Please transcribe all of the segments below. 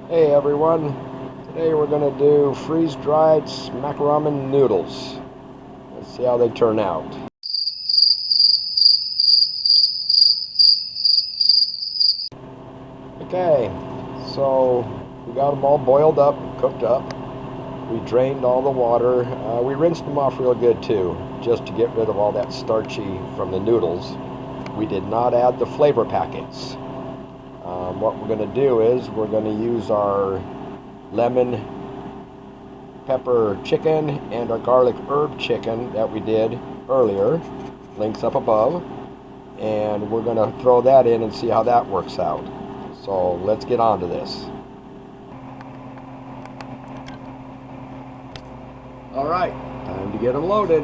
Hey everyone, today we're going to do freeze-dried smack ramen noodles. Let's see how they turn out. Okay, so we got them all boiled up, cooked up. We drained all the water. We rinsed them off real good too, just to get rid of all that starchy from the noodles. We did not add the flavor packets. What we're going to do is we're going to use our lemon pepper chicken and our garlic herb chicken that we did earlier. Links up above. And we're going to throw that in and see how that works out. So let's get on to this. Alright, time to get them loaded.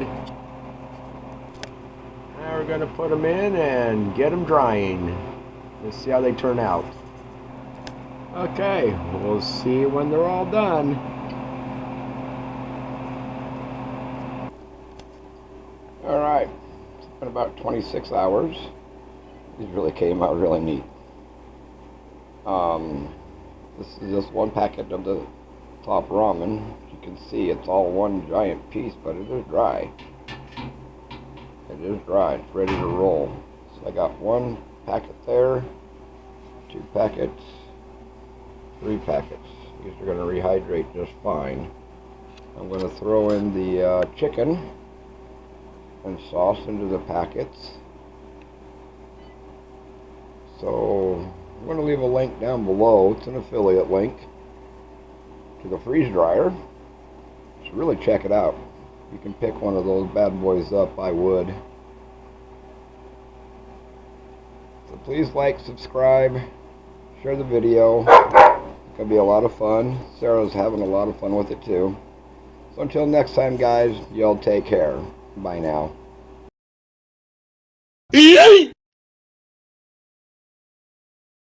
Now we're going to put them in and get them drying. Let's see how they turn out. Okay, we'll see when they're all done. Alright, it's been about 26 hours. These really came out really neat. This is just one packet of the top ramen. As you can see, it's all one giant piece, but it is dry. It is dry, it's ready to roll. So I got one packet there, 2 packets, 3 packets. These are going to rehydrate just fine. I'm going to throw in the chicken and sauce into the packets. So I'm going to leave a link down below. It's an affiliate link to the freeze dryer. Just really check it out. You can pick one of those bad boys up. I would. So please like, subscribe, share the video. It's going to be a lot of fun. Sarah's having a lot of fun with it too. So until next time, guys, y'all take care. Bye now.